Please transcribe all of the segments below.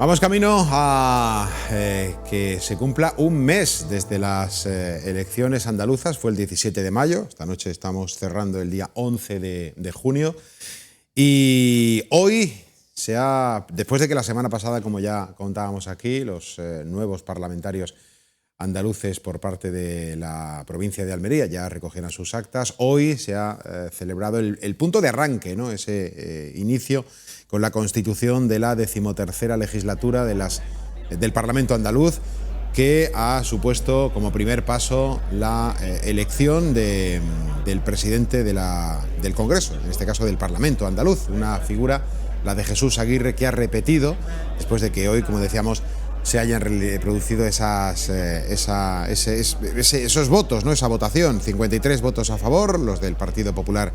Vamos camino a que se cumpla un mes desde las elecciones andaluzas. Fue el 17 de mayo. Esta noche estamos cerrando el día 11 de junio. Y hoy después de que la semana pasada, como ya contábamos aquí, los nuevos parlamentarios andaluces por parte de la provincia de Almería ya recogieron sus actas, hoy se ha celebrado el punto de arranque, ¿no? Ese inicio con la constitución de la 13ª legislatura del Parlamento andaluz, que ha supuesto como primer paso la elección del presidente del Congreso, en este caso del Parlamento andaluz, una figura, la de Jesús Aguirre, que ha repetido, después de que hoy, como decíamos, se hayan producido esos votos, ¿no? Esa votación, 53 votos a favor, los del Partido Popular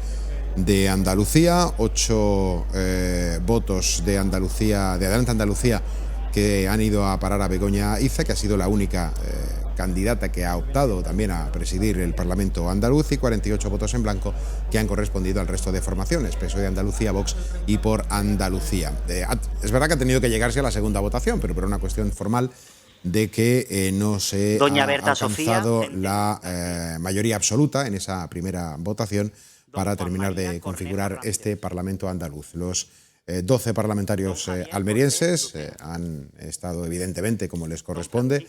de Andalucía, 8 votos de Andalucía, de Adelante Andalucía, que han ido a parar a Begoña Iza, que ha sido la única candidata que ha optado también a presidir el Parlamento andaluz, y 48 votos en blanco que han correspondido al resto de formaciones, PSOE de Andalucía, Vox y Por Andalucía. Es verdad que ha tenido que llegarse a la segunda votación, pero por una cuestión formal de que no se ha alcanzado la mayoría absoluta en esa primera votación para terminar de configurar este Parlamento andaluz. Los 12 parlamentarios almerienses han estado, evidentemente, como les corresponde,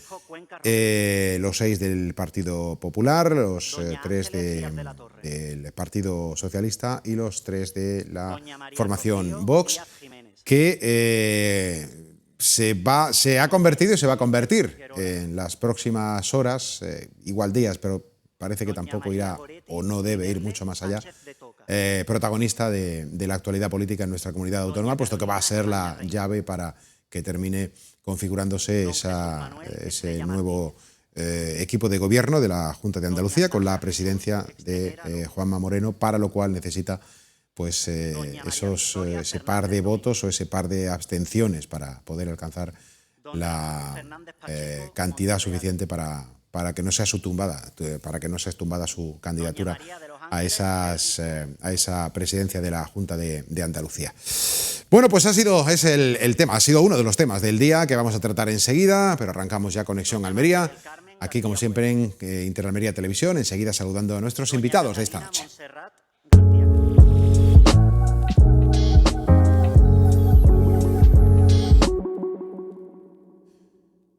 los 6 del Partido Popular, los 3 del Partido Socialista y los 3 de la formación Vox, que se ha convertido y se va a convertir en las próximas horas, igual días, pero parece que tampoco irá o no debe ir mucho más allá, protagonista de la actualidad política en nuestra comunidad autónoma, puesto que va a ser la llave para que termine configurándose ese nuevo equipo de gobierno de la Junta de Andalucía, con la presidencia de Juanma Moreno, para lo cual necesita pues ese par de votos o ese par de abstenciones para poder alcanzar la cantidad suficiente para que no sea tumbada su candidatura a esa presidencia de la Junta de Andalucía. Bueno, pues es el tema, ha sido uno de los temas del día que vamos a tratar enseguida, pero arrancamos ya Conexión Almería, aquí como siempre en Interalmería Televisión, enseguida saludando a nuestros invitados de esta noche.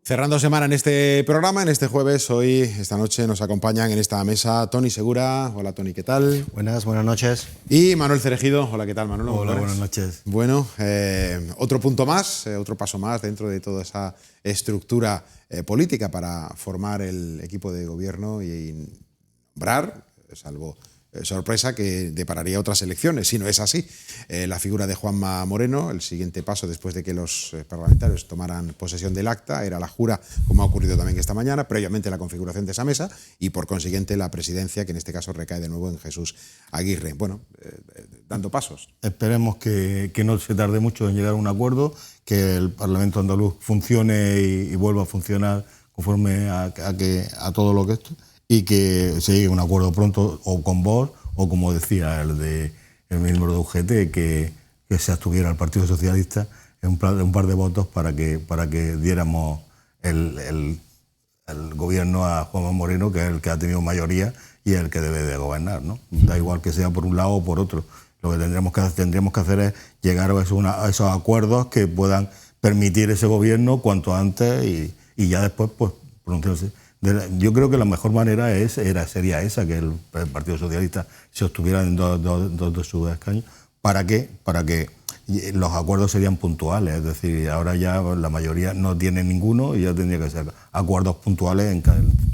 Cerrando semana en este programa, en este jueves, esta noche nos acompañan en esta mesa Toni Segura. Hola Toni, ¿qué tal? Buenas noches. Y Manuel Cerejido. Hola, ¿qué tal, Manuel? Hola, buenas noches. Bueno, otro punto más, otro paso más dentro de toda esa estructura política para formar el equipo de gobierno y nombrar, salvo sorpresa, que depararía otras elecciones, si no es así. La figura de Juanma Moreno, el siguiente paso después de que los parlamentarios tomaran posesión del acta, era la jura, como ha ocurrido también esta mañana, previamente la configuración de esa mesa y por consiguiente la presidencia, que en este caso recae de nuevo en Jesús Aguirre. Bueno, dando pasos. Esperemos que no se tarde mucho en llegar a un acuerdo, que el Parlamento andaluz funcione y vuelva a funcionar conforme a todo lo que esto, y que se llegue a un acuerdo pronto, o con Vox, o como decía el miembro de UGT, que se abstuviera el Partido Socialista en un par de votos para que diéramos el gobierno a Juanma Moreno, que es el que ha tenido mayoría y es el que debe de gobernar, ¿no? Da igual que sea por un lado o por otro. Lo que tendríamos que hacer es llegar a esos acuerdos que puedan permitir ese gobierno cuanto antes y ya después pues pronunciarse. Yo creo que la mejor manera sería esa, que el Partido Socialista se obtuviera en dos de sus escaños, para que los acuerdos serían puntuales. Es decir, ahora ya la mayoría no tiene ninguno y ya tendría que ser acuerdos puntuales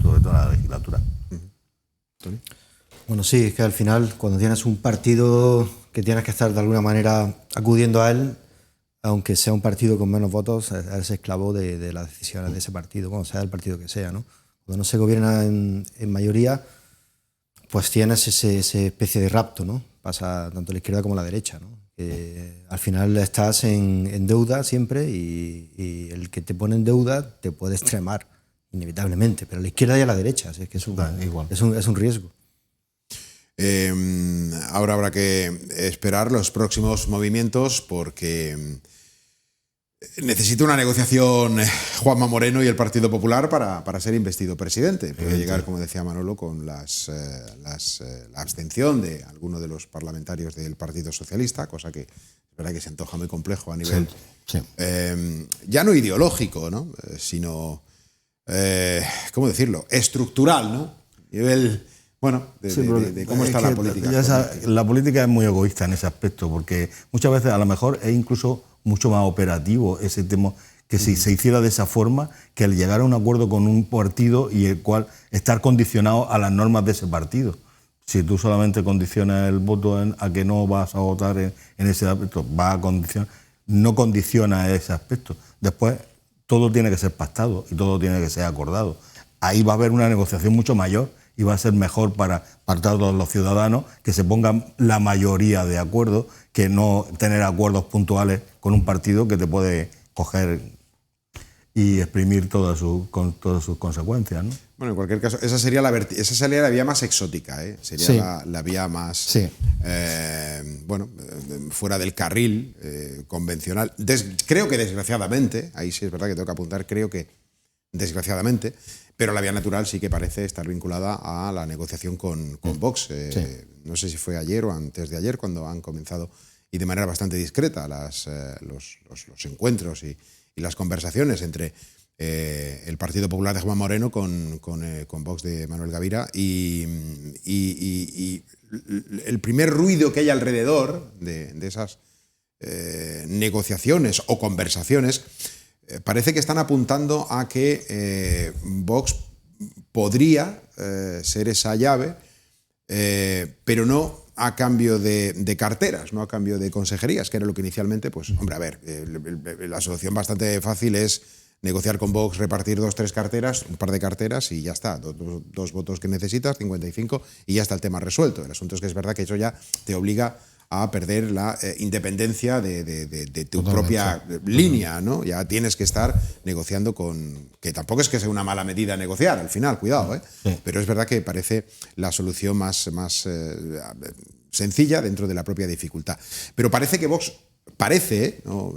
sobre toda la legislatura. ¿Toni? Bueno, sí, es que al final, cuando tienes un partido que tienes que estar de alguna manera acudiendo a él, aunque sea un partido con menos votos, eres esclavo de las decisiones de ese partido, como sea el partido que sea, ¿no? Cuando no se gobierna en mayoría, pues tienes esa especie de rapto, ¿no? Pasa tanto la izquierda como la derecha, ¿no? Que al final estás en deuda siempre y el que te pone en deuda te puede extremar, inevitablemente, pero la izquierda y a la derecha, es que es un riesgo. Ahora habrá que esperar los próximos movimientos, porque necesita una negociación Juanma Moreno y el Partido Popular para ser investido presidente. Puede llegar, como decía Manolo, con la abstención de alguno de los parlamentarios del Partido Socialista, cosa que es verdad que se antoja muy complejo a nivel ya no ideológico, ¿no? Sino, ¿cómo decirlo?, estructural, ¿no? Nivel, bueno, de cómo está la política. La política es muy egoísta en ese aspecto, porque muchas veces a lo mejor es incluso mucho más operativo ese tema, que si se hiciera de esa forma, que al llegar a un acuerdo con un partido y el cual estar condicionado a las normas de ese partido. Si tú solamente condicionas el voto a que no vas a votar en ese aspecto, va a condicionar, no condiciona ese aspecto. Después todo tiene que ser pactado y todo tiene que ser acordado. Ahí va a haber una negociación mucho mayor y va a ser mejor para todos los ciudadanos que se pongan la mayoría de acuerdo, que no tener acuerdos puntuales con un partido que te puede coger y exprimir con todas sus consecuencias, ¿no? Bueno, en cualquier caso, esa sería la vía más exótica, ¿eh? Sería la vía más, bueno, fuera del carril convencional. Creo que desgraciadamente, ahí sí es verdad que tengo que apuntar, creo que desgraciadamente, pero la vía natural sí que parece estar vinculada a la negociación con Vox. No sé si fue ayer o antes de ayer cuando han comenzado, y de manera bastante discreta, los encuentros y las conversaciones entre el Partido Popular de Juanma Moreno con Vox de Manuel Gavira, y el primer ruido que hay alrededor de esas negociaciones o conversaciones parece que están apuntando a que Vox podría ser esa llave, pero no a cambio de carteras, no a cambio de consejerías, que era lo que inicialmente, pues, hombre, a ver, la solución bastante fácil es negociar con Vox, repartir 2 o 3 carteras, un par de carteras y ya está, dos votos que necesitas, 55, y ya está el tema resuelto. El asunto es que es verdad que eso ya te obliga a perder la independencia de tu propia línea, ¿no? Ya tienes que estar negociando que tampoco es que sea una mala medida negociar, al final, cuidado, ¿eh? Sí. Pero es verdad que parece la solución más sencilla dentro de la propia dificultad. Pero parece que Vox, no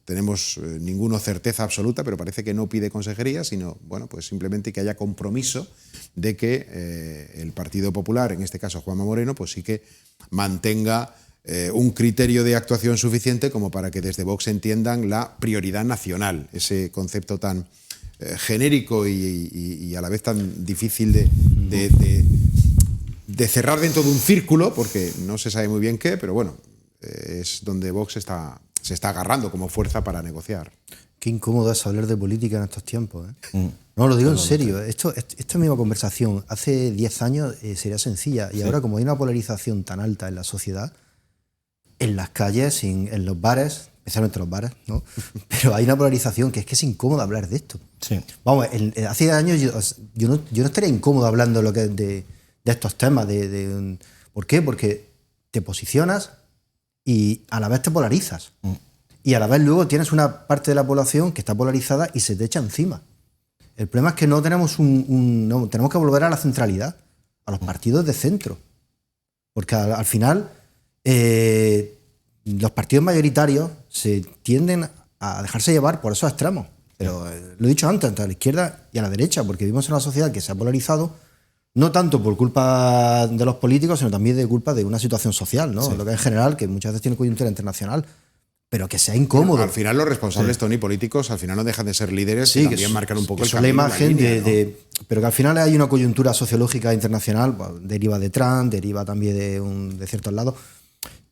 tenemos ninguna certeza absoluta, pero parece que no pide consejería, sino, bueno, pues simplemente que haya compromiso de que el Partido Popular, en este caso Juanma Moreno, pues sí que mantenga un criterio de actuación suficiente como para que desde Vox entiendan la prioridad nacional, ese concepto tan genérico y a la vez tan difícil de cerrar dentro de un círculo, porque no se sabe muy bien qué, pero bueno, es donde Vox se está agarrando como fuerza para negociar. Qué incómodo es hablar de política en estos tiempos, ¿eh? No, lo digo en serio. Esta misma conversación hace 10 años sería sencilla, y ahora, como hay una polarización tan alta en la sociedad, en las calles, en los bares, especialmente los bares, ¿no? Pero hay una polarización que es incómodo hablar de esto. Sí. Vamos, hace años yo no estaría incómodo hablando de estos temas. ¿Por qué? Porque te posicionas y a la vez te polarizas. Y a la vez luego tienes una parte de la población que está polarizada y se te echa encima. El problema es que no tenemos tenemos que volver a la centralidad, a los partidos de centro. Porque al final los partidos mayoritarios se tienden a dejarse llevar por esos extremos. Pero lo he dicho antes, entre la izquierda y a la derecha, porque vivimos en una sociedad que se ha polarizado, no tanto por culpa de los políticos, sino también de culpa de una situación social, ¿no? Sí. Lo que en general, que muchas veces tiene coyuntura internacional, pero que sea incómodo. Bueno, al final los responsables, Tony, políticos, al final no dejan de ser líderes y también marcan un poco el camino, la imagen la línea, ¿no? Pero que al final hay una coyuntura sociológica internacional, pues, deriva de Trump, deriva también de ciertos lados,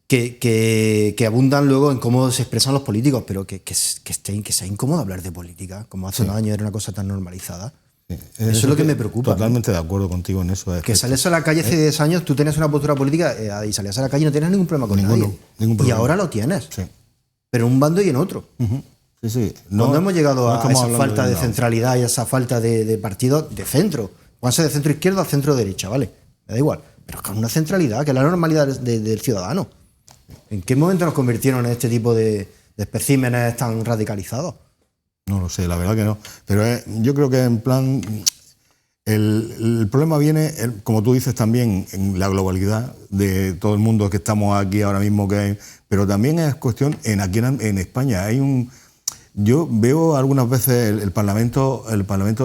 que abundan luego en cómo se expresan los políticos, pero que sea incómodo hablar de política, como hace unos años era una cosa tan normalizada. Eso es lo que me preocupa. Totalmente de acuerdo contigo en eso. Que sales a la calle hace 10 años, tú tenías una postura política y salías a la calle y no tenías ningún problema con nadie. Ningún problema. Y ahora lo tienes. Sí. Pero en un bando y en otro. Sí, sí. No hemos llegado a esa falta de centralidad y a esa falta de partido de centro. Puede ser de centro izquierda o centro derecha, ¿vale? Me da igual. Pero con una centralidad, que es la normalidad del ciudadano. ¿En qué momento nos convirtieron en este tipo de especímenes tan radicalizados? No lo sé, la verdad que no. Pero yo creo que en plan... El problema viene, como tú dices, también en la globalidad de todo el mundo que estamos aquí ahora mismo, pero también es cuestión, aquí en España hay Yo veo algunas veces el Parlamento,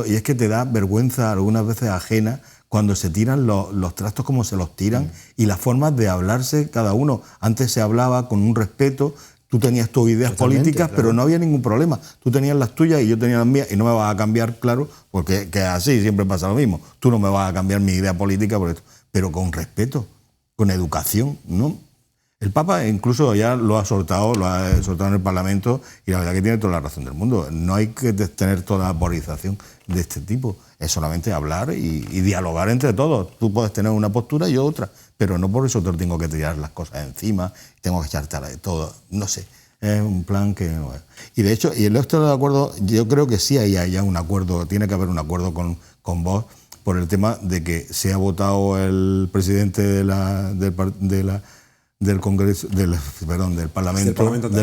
y es que te da vergüenza algunas veces ajena cuando se tiran los trastos como se los tiran y las formas de hablarse cada uno. Antes se hablaba con un respeto, tú tenías tus ideas políticas, claro, pero no había ningún problema. Tú tenías las tuyas y yo tenía las mías y no me vas a cambiar, claro, porque que así siempre pasa lo mismo. Tú no me vas a cambiar mi idea política por esto, pero con respeto, con educación, ¿no? El Papa incluso ya lo ha soltado en el Parlamento y la verdad que tiene toda la razón del mundo. No hay que tener toda la polarización de este tipo. Es solamente hablar y dialogar entre todos. Tú puedes tener una postura y yo otra, pero no por eso te tengo que tirar las cosas encima, tengo que echarte de todo. No sé, es un plan que no es. Y de hecho, y el estoy de acuerdo, yo creo que sí hay ya un acuerdo, tiene que haber un acuerdo con Vox por el tema de que se ha votado el presidente del Congreso, del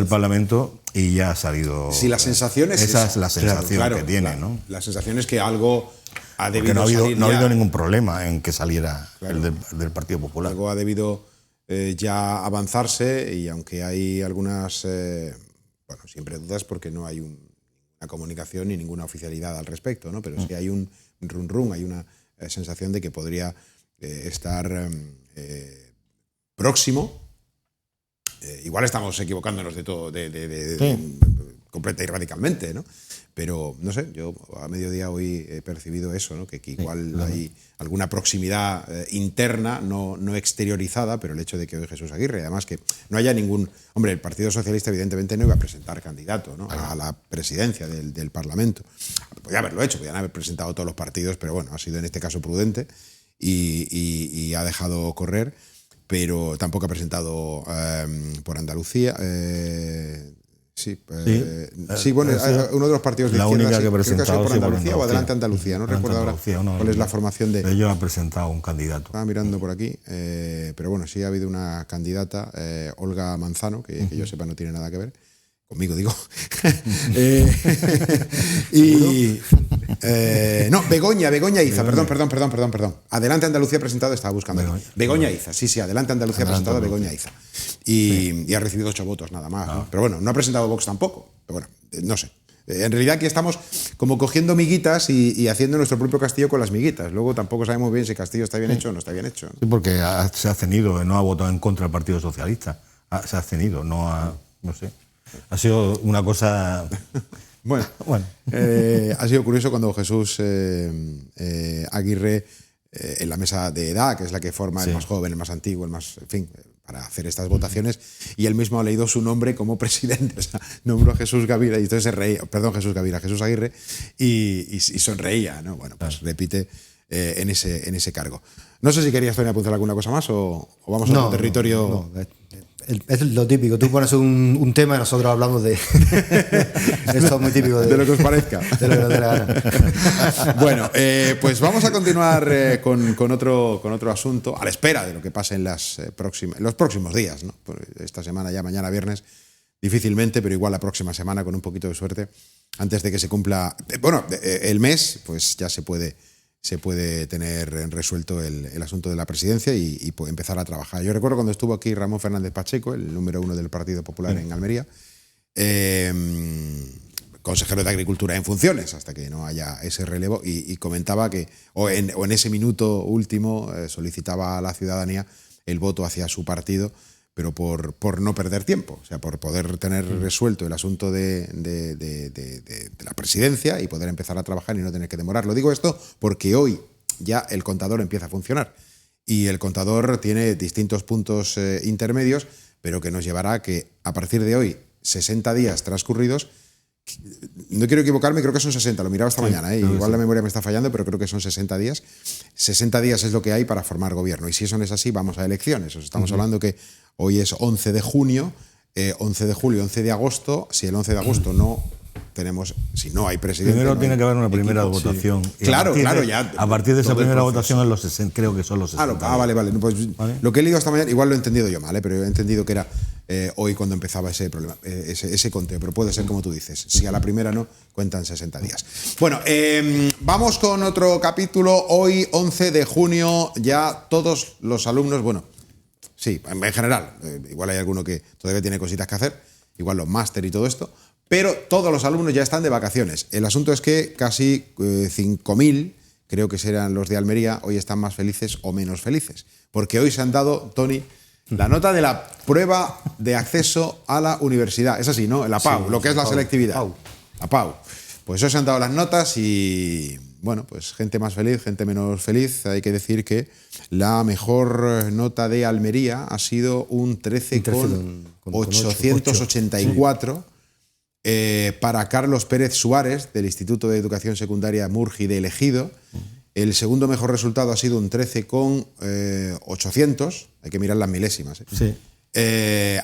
Parlamento y ya ha salido. Sí, la sensación es esa es la sensación, claro, que tiene, claro, ¿no? La sensación es que algo ha debido salir. No ha habido ningún problema en que saliera, claro, el del Partido Popular. Algo ha debido ya avanzarse y aunque hay algunas, siempre dudas porque no hay una comunicación ni ninguna oficialidad al respecto, ¿no? Pero sí hay un run, hay una sensación de que podría estar próximo. Igual estamos equivocándonos de todo, sí, completa y radicalmente, ¿no? Pero, no sé, yo a mediodía hoy he percibido eso, ¿no? Que igual hay alguna proximidad interna, no exteriorizada, pero el hecho de que hoy Jesús Aguirre, además que no haya ningún... Hombre, el Partido Socialista evidentemente no iba a presentar candidato, ¿no?, a la presidencia del Parlamento. Podía haberlo hecho, podían haber presentado todos los partidos, pero bueno, ha sido en este caso prudente y ha dejado correr. Pero tampoco ha presentado por Andalucía. Uno de los partidos de la izquierda, única que ha presentado, por Andalucía o Adelante Andalucía. No recuerdo ahora cuál es la formación de... Ellos han presentado un candidato. Estaba mirando por aquí, pero bueno, sí ha habido una candidata, Olga Manzano, que yo sepa no tiene nada que ver. Conmigo, digo. Begoña Iza, perdón. Adelante Andalucía ha presentado, estaba buscando. Begoña Iza, sí, Adelante Andalucía ha presentado a Begoña Iza. Y ha recibido 8 votos nada más. ¿No? Pero bueno, no ha presentado Vox tampoco. Pero bueno, no sé. En realidad aquí estamos como cogiendo miguitas y haciendo nuestro propio castillo con las miguitas. Luego tampoco sabemos bien si el castillo está bien hecho o no está bien hecho. Sí, porque se ha abstenido, no ha votado en contra del Partido Socialista. Se ha abstenido, no sé. Ha sido una cosa... Bueno. Ha sido curioso cuando Jesús Aguirre, en la mesa de edad, que es la que forma el más joven, el más antiguo, el más... En fin, para hacer estas votaciones, y él mismo ha leído su nombre como presidente. O sea, nombró a Jesús Gavira, y entonces se reía, Jesús Aguirre, y sonreía, ¿no? Bueno, pues repite en ese cargo. No sé si querías, Tony, apuntar alguna cosa más o vamos a otro territorio... No. Es lo típico, tú pones un tema y nosotros hablamos de... Esto es muy típico de lo que os parezca. De lo que nos dé la gana. Bueno, pues vamos a continuar con otro asunto, a la espera de lo que pase en los próximos días, ¿no? Esta semana, ya mañana viernes, difícilmente, pero igual la próxima semana, con un poquito de suerte, antes de que se cumpla... el mes, pues ya se puede tener resuelto el asunto de la presidencia y empezar a trabajar. Yo recuerdo cuando estuvo aquí Ramón Fernández Pacheco, el número 1 del Partido Popular en Almería, consejero de Agricultura en funciones, hasta que no haya ese relevo, y comentaba que, o en ese minuto último, solicitaba a la ciudadanía el voto hacia su partido, pero por no perder tiempo, o sea, por poder tener resuelto el asunto de la presidencia y poder empezar a trabajar y no tener que demorarlo. Digo esto porque hoy ya el contador empieza a funcionar y el contador tiene distintos puntos intermedios, pero que nos llevará a que a partir de hoy, 60 días transcurridos, no quiero equivocarme, creo que son 60, lo miraba esta mañana, igual la memoria me está fallando, pero creo que son 60 días. 60 días es lo que hay para formar gobierno, y si eso no es así, vamos a elecciones. Estamos hablando que hoy es 11 de junio, 11 de julio, 11 de agosto. Si el 11 de agosto no tenemos, si no hay presidente... Primero tiene que haber una primera votación. Sí. Claro, ya... A partir de esa primera votación en los 60, creo que son los 60. Vale. Pues ¿vale? Lo que he leído esta mañana, igual lo he entendido yo mal, pero he entendido que era hoy cuando empezaba ese problema, ese conteo, pero puede ser como tú dices. Si a la primera no, cuentan 60 días. Bueno, vamos con otro capítulo. Hoy, 11 de junio, ya todos los alumnos, bueno, sí, en general, igual hay alguno que todavía tiene cositas que hacer, igual los máster y todo esto, pero todos los alumnos ya están de vacaciones. El asunto es que casi 5.000, creo que serán los de Almería, hoy están más felices o menos felices. Porque hoy se han dado, Tony, la nota de la prueba de acceso a la universidad. Es así, ¿no? La PAU, lo que es la selectividad. La PAU. Pues hoy se han dado las notas y, bueno, pues gente más feliz, gente menos feliz. Hay que decir que la mejor nota de Almería ha sido un 13,884 para Carlos Pérez Suárez, del Instituto de Educación Secundaria Murgi de Ejido. El segundo mejor resultado ha sido un 13,800, hay que mirar las milésimas. Sí.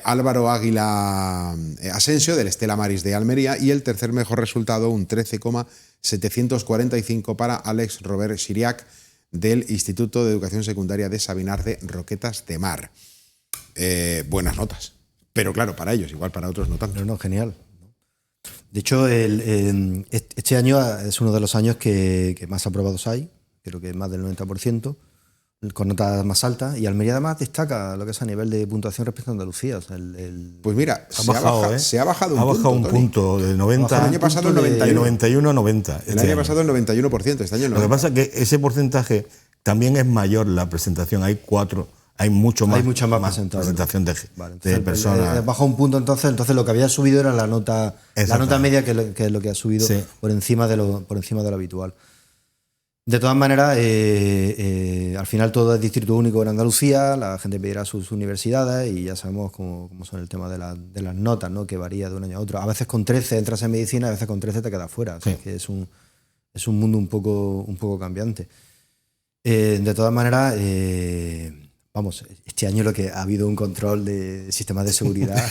Álvaro Águila Asensio, del Estela Maris de Almería, y el tercer mejor resultado, un 13,745 para Alex Robert Siriac, del Instituto de Educación Secundaria de Sabinar de Roquetas de Mar. Buenas notas, pero claro, para ellos, igual para otros no tanto. No, genial. De hecho, este año es uno de los años que más aprobados hay, creo que más del 90%, con notas más altas, y Almería además destaca lo que es a nivel de puntuación respecto a Andalucía. O sea, pues mira, se ha bajado un punto de 90. El año pasado el 91. De 91 a 90. El año pasado el 91%, este año el 90%. Lo que pasa es que ese porcentaje también es mayor la presentación. Hay mucha más presentación de personas. Bajó un punto, entonces lo que había subido era la nota media, que es lo que ha subido por encima de lo habitual. De todas maneras, al final todo es distrito único en Andalucía, la gente pedirá sus universidades y ya sabemos cómo son el tema de las notas, ¿no? Que varía de un año a otro. A veces con 13 entras en medicina, a veces con 13 te quedas fuera. O sea, que es un mundo un poco cambiante. De todas maneras, vamos, este año lo que ha habido un control de sistemas de seguridad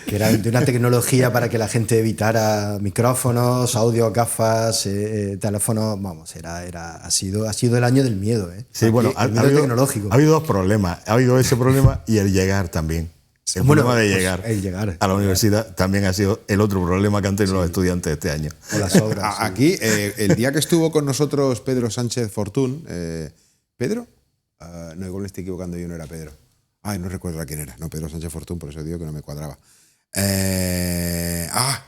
que era de una tecnología para que la gente evitara micrófonos, audio, gafas, teléfonos. Vamos, ha sido el año del miedo. Sí, bueno, ha habido dos problemas. Ha habido ese problema y el llegar también. El problema de llegar a la universidad también ha sido el otro problema que han tenido los estudiantes este año. O las obras. Aquí, el día que estuvo con nosotros Pedro Sánchez Fortún, ¿Pedro? No, igual me estoy equivocando, yo no era Pedro. Ay, no recuerdo a quién era. No, Pedro Sánchez Fortún, por eso digo que no me cuadraba.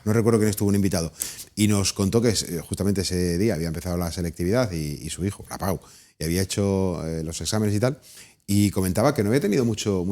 No recuerdo quién estuvo un invitado. Y nos contó que justamente ese día había empezado la selectividad y su hijo, la Pau, y había hecho los exámenes y tal. Y comentaba que no había tenido mucho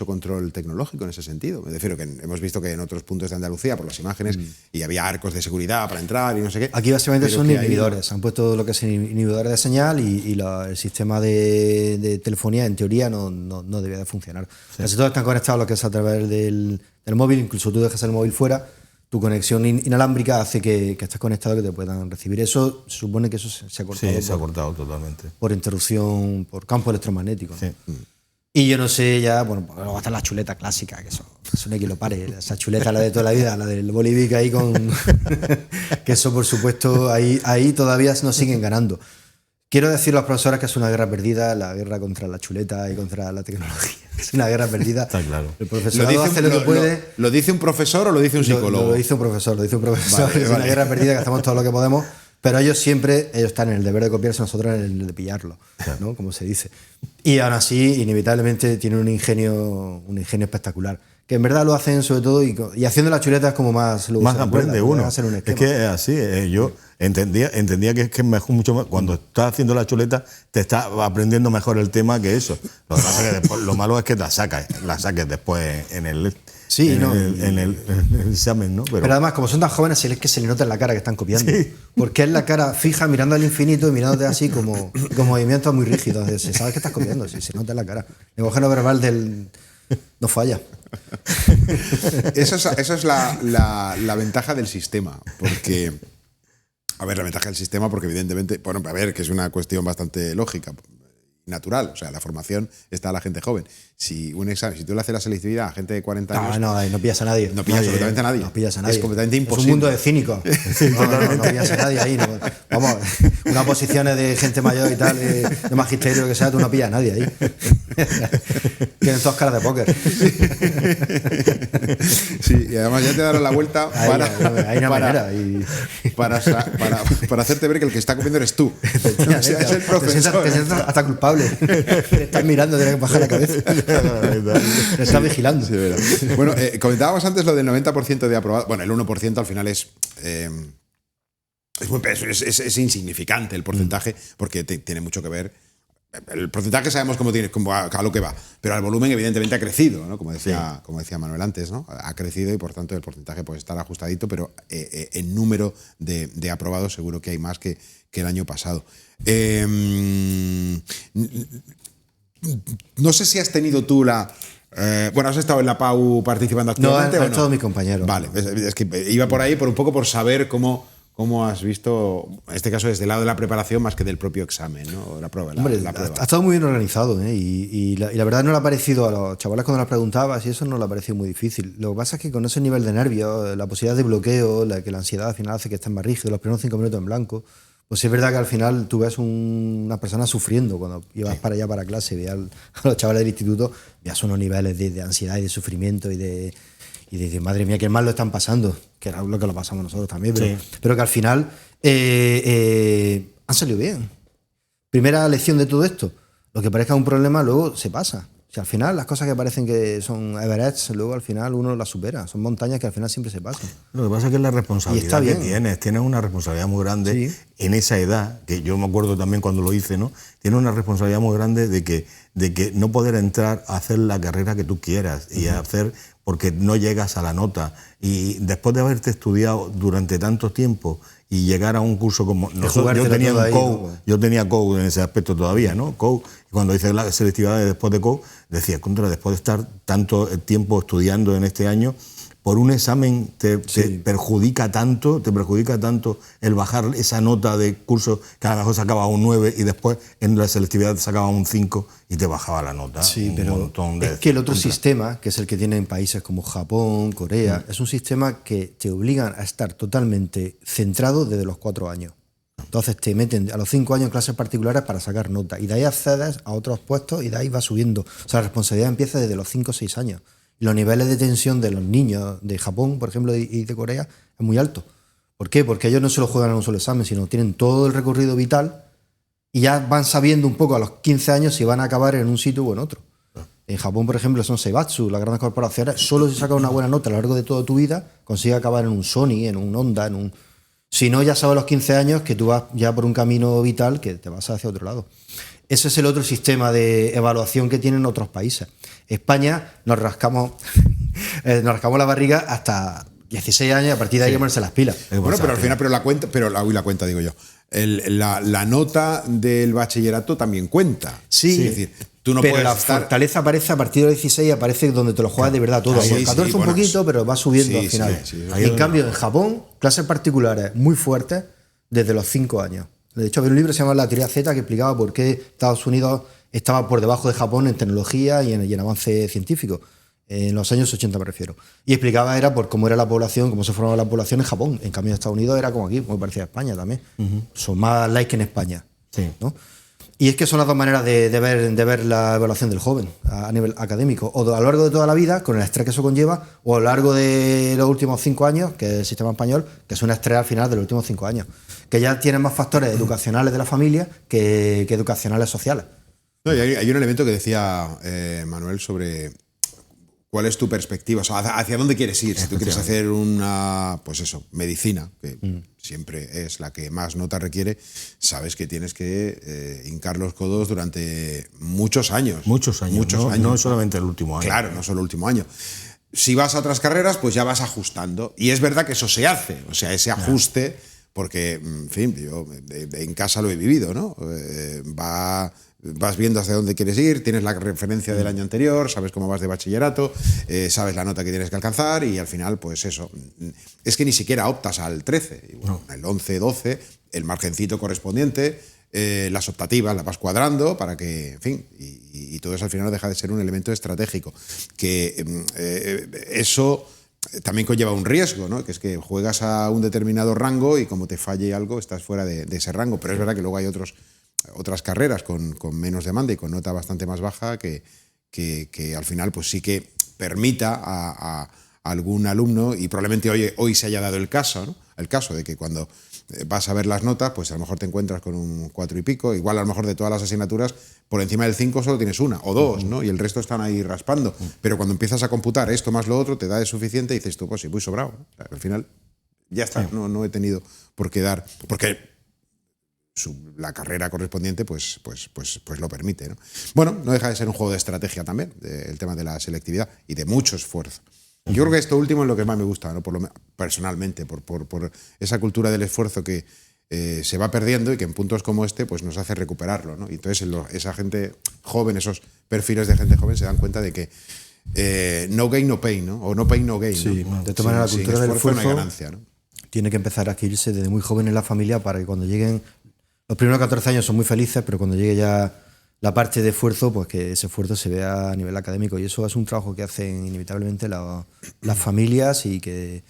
control tecnológico en ese sentido. Me refiero que hemos visto que en otros puntos de Andalucía, por las imágenes, y había arcos de seguridad para entrar y no sé qué. Aquí básicamente son inhibidores. Han puesto lo que es inhibidores de señal y el sistema de telefonía, en teoría, no debía de funcionar. Casi todos están conectados a lo que es a través del móvil. Incluso tú dejas el móvil fuera, tu conexión inalámbrica hace que estés conectado, que te puedan recibir. Eso se supone que eso se ha cortado. Sí, se ha cortado totalmente. Por interrupción, por campo electromagnético, ¿no? Sí. Y yo no sé ya, bueno, luego está la chuleta clásica, que eso no hay quien lo pare. Esa chuleta, la de toda la vida, la del Bolivic ahí con... que eso, por supuesto, ahí todavía nos siguen ganando. Quiero decir a los profesores que es una guerra perdida, la guerra contra la chuleta y contra la tecnología. Es una guerra perdida. Está claro. El profesorado hace lo que puede. ¿Lo dice un profesor o lo dice un psicólogo? Lo dice un profesor. Vale, es una guerra perdida, que hacemos todo lo que podemos, pero ellos están en el deber de copiarse, nosotros en el de pillarlo, ¿no? Como se dice. Y aún así, inevitablemente, tienen un ingenio espectacular. Que en verdad lo hacen sobre todo, y haciendo las chuletas como más aprende uno. Es que es así. Yo entendía que es mejor, mucho más. Cuando estás haciendo la chuleta, te estás aprendiendo mejor el tema que eso. Lo que pasa es que después, lo malo es que la saques después en el examen, ¿no? Pero además, como son tan jóvenes, es que se le nota en la cara que están copiando. Sí. Porque es la cara fija, mirando al infinito y mirándote así como movimientos muy rígidos. Sabes que estás copiando, sí, se nota en la cara. El lenguaje no verbal no falla. Esa es la ventaja del sistema. Porque, la ventaja del sistema, porque evidentemente, que es una cuestión bastante lógica, natural. O sea, la formación está a la gente joven. Si un examen, si tú le haces la selectividad a gente de 40 años... No pillas a nadie. No pillas absolutamente a nadie. No pillas a nadie. Es completamente imposible. Es un mundo de cínicos. Sí, no pillas a nadie ahí. Vamos, unas posiciones de gente mayor y tal, de magisterio, lo que sea, tú no pillas a nadie ahí. Tienen todas caras de póker. Sí, y además ya te darán la vuelta para hacerte ver que el que está comiendo eres tú. O sea, es el profesor. Te sientas hasta culpable. Te estás mirando, tienes que bajar la cabeza. Te estás vigilando. Sí, bueno, comentábamos antes lo del 90% de aprobados. Bueno, el 1% al final es insignificante el porcentaje, porque tiene mucho que ver. El porcentaje sabemos cómo a lo que va, pero el volumen evidentemente ha crecido, ¿no? Como decía Manuel antes, ¿no? Ha crecido y por tanto el porcentaje puede estar ajustadito, pero en número de aprobados seguro que hay más que el año pasado. No sé si has tenido tú has estado en la PAU participando activamente. No, han estado mis compañeros. Vale, es que iba por ahí un poco por saber cómo has visto, en este caso desde el lado de la preparación más que del propio examen, ¿no? La prueba. Hombre, ha estado muy bien organizado, ¿eh? Y la verdad no le ha parecido a los chavales cuando les preguntabas y eso no le ha parecido muy difícil. Lo que pasa es que con ese nivel de nervios, la posibilidad de bloqueo, que la ansiedad al final hace que estés más rígido, los primeros 5 minutos en blanco, pues es verdad que al final tú ves una persona sufriendo cuando ibas para allá para clase, veías a los chavales del instituto, veías unos niveles de ansiedad y de sufrimiento y de madre mía, qué mal lo están pasando, que era lo que lo pasamos nosotros también, pero que al final han salido bien. Primera lección de todo esto, lo que parezca un problema luego se pasa. O sea, al final las cosas que parecen que son Everest, luego al final uno las supera. Son montañas que al final siempre se pasan. Lo que pasa es que es la responsabilidad que tienes una responsabilidad muy grande en esa edad, que yo me acuerdo también cuando lo hice, ¿no? Tienes una responsabilidad muy grande de que no poder entrar a hacer la carrera que tú quieras y hacer porque no llegas a la nota. Y después de haberte estudiado durante tanto tiempo y llegar a un curso como nosotros, yo tenía COU en ese aspecto todavía, ¿no? COU, y cuando hice la selectividad después de COU, decía, después de estar tanto tiempo estudiando en este año, por un examen te perjudica tanto el bajar esa nota de curso que a lo mejor sacaba un 9 y después en la selectividad sacaba un 5 y te bajaba la nota. Sí, pero es que el otro sistema, que es el que tienen países como Japón, Corea, es un sistema que te obligan a estar totalmente centrado desde los 4 años. Entonces te meten a los 5 años en clases particulares para sacar nota y de ahí accedes a otros puestos y de ahí va subiendo. O sea, la responsabilidad empieza desde los 5 o 6 años. Los niveles de tensión de los niños de Japón, por ejemplo, y de Corea, es muy alto. ¿Por qué? Porque ellos no se lo juegan en un solo examen, sino tienen todo el recorrido vital y ya van sabiendo un poco a los 15 años si van a acabar en un sitio o en otro. En Japón, por ejemplo, son Seibatsu, las grandes corporaciones. Solo si sacas una buena nota a lo largo de toda tu vida, consigues acabar en un Sony, en un Honda, Si no, ya sabes a los 15 años que tú vas ya por un camino vital que te vas hacia otro lado. Ese es el otro sistema de evaluación que tienen otros países. España nos rascamos la barriga hasta 16 años y a partir de ahí hay que ponerse las pilas. Bueno, pero al final, la cuenta digo yo. La nota del bachillerato también cuenta. Sí, es decir, tú no pero puedes la fortaleza aparece a partir de los 16, aparece donde te lo juegas de verdad todo. En 14 un poquito, pero va subiendo al final. En cambio, en Japón, clases particulares muy fuertes desde los 5 años. De hecho, había un libro que se llama La Teoría Z que explicaba por qué Estados Unidos estaba por debajo de Japón en tecnología y en avance científico. En los años 80 me refiero. Y explicaba era por cómo era la población, cómo se formaba la población en Japón. En cambio, en Estados Unidos era como aquí, muy parecida a España también. Son más like que en España. ¿No? Y es que son las dos maneras de ver la evaluación del joven a nivel académico. O a lo largo de toda la vida, con el estrés que eso conlleva, o a lo largo de los últimos 5 años, que es el sistema español, que es un estrés al final de los últimos 5 años. Que ya tienen más factores educacionales de la familia que educacionales sociales. No, y hay un elemento que decía Manuel sobre cuál es tu perspectiva, o sea, hacia dónde quieres ir. Si tú quieres hacer medicina, que siempre es la que más nota requiere, sabes que tienes que hincar los codos durante muchos años. Muchos años, no solamente el último año. Claro, no solo el último año. Si vas a otras carreras, pues ya vas ajustando. Y es verdad que eso se hace, o sea, ese ajuste, porque, en fin, yo en casa lo he vivido, ¿no? Vas viendo hacia dónde quieres ir, tienes la referencia del año anterior, sabes cómo vas de bachillerato, sabes la nota que tienes que alcanzar y al final, pues eso. Es que ni siquiera optas al 13, el 11, 12, el margencito correspondiente, las optativas las vas cuadrando para que, en fin, y todo eso al final no deja de ser un elemento estratégico. Que eso también conlleva un riesgo, ¿no? Que es que juegas a un determinado rango y como te falle algo estás fuera de ese rango, pero es verdad que luego hay otros otras carreras con menos demanda y con nota bastante más baja que al final pues sí que permita a algún alumno, y probablemente hoy se haya dado el caso, ¿no? El caso de que cuando vas a ver las notas, pues a lo mejor te encuentras con un 4 y pico, igual a lo mejor de todas las asignaturas, por encima del 5 solo tienes una o dos, ¿no? Y el resto están ahí raspando. Pero cuando empiezas a computar esto más lo otro, te da de suficiente y dices tú, pues sí, voy sobrado, ¿no? O sea, al final ya está, no he tenido por qué dar, porque la carrera correspondiente pues lo permite, ¿no? Bueno, no deja de ser un juego de estrategia también, el tema de la selectividad y de mucho esfuerzo. Yo creo que esto último es lo que más me gusta, ¿no? Personalmente, por esa cultura del esfuerzo que se va perdiendo y que en puntos como este pues nos hace recuperarlo, ¿no? Y entonces esa gente joven, esos perfiles de gente joven se dan cuenta de que no gain, no pain, ¿no? O no pain, no gain. Sí, ¿no? de todas maneras la cultura del esfuerzo no hay ganancia, ¿no? Tiene que empezar a adquirirse desde muy joven en la familia para que cuando lleguen, los primeros 14 años son muy felices, pero cuando llegue ya la parte de esfuerzo, pues que ese esfuerzo se vea a nivel académico, y eso es un trabajo que hacen inevitablemente las familias y que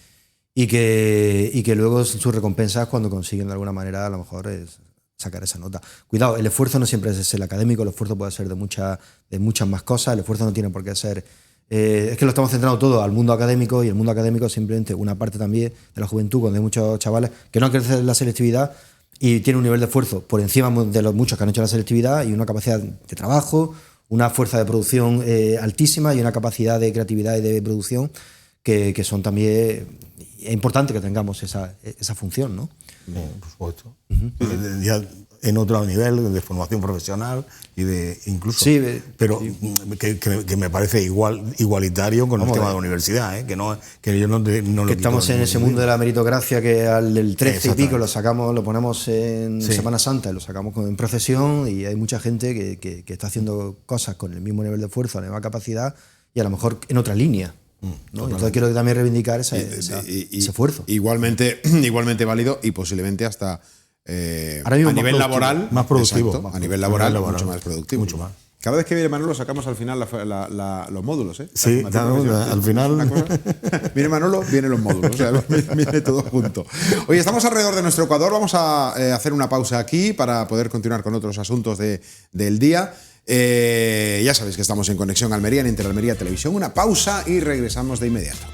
luego sus recompensas cuando consiguen de alguna manera a lo mejor es sacar esa nota. Cuidado, el esfuerzo no siempre es el académico, el esfuerzo puede ser de muchas más cosas, el esfuerzo no tiene por qué ser... es que lo estamos centrando todo al mundo académico, y el mundo académico es simplemente una parte también de la juventud, cuando hay muchos chavales que no han crecido en la selectividad y tienen un nivel de esfuerzo por encima de los muchos que han hecho la selectividad, y una capacidad de trabajo, una fuerza de producción altísima y una capacidad de creatividad y de producción que son también... Es importante que tengamos esa función, ¿no? Por supuesto. Ya en otro nivel de formación profesional y de incluso... Sí, pero que me parece igualitario con el tema de la universidad, que yo no que estamos en ese mundo de la meritocracia, que al del 13 y pico lo ponemos en Semana Santa y lo sacamos en procesión, y hay mucha gente que está haciendo cosas con el mismo nivel de esfuerzo, la misma capacidad, y a lo mejor en otra línea, ¿no? Entonces quiero también reivindicar ese esfuerzo. Igualmente válido, y posiblemente hasta a nivel laboral más productivo. Exacto, a nivel laboral mucho más productivo. Mucho más. Cada vez que viene Manolo sacamos al final los módulos, ¿eh? Sí, al final. Viene Manolo, vienen los módulos, o sea, viene todo junto. Oye, estamos alrededor de nuestro Ecuador, vamos a hacer una pausa aquí para poder continuar con otros asuntos del día. Ya sabéis que estamos en Conexión Almería, en Interalmería Televisión. Una pausa y regresamos de inmediato.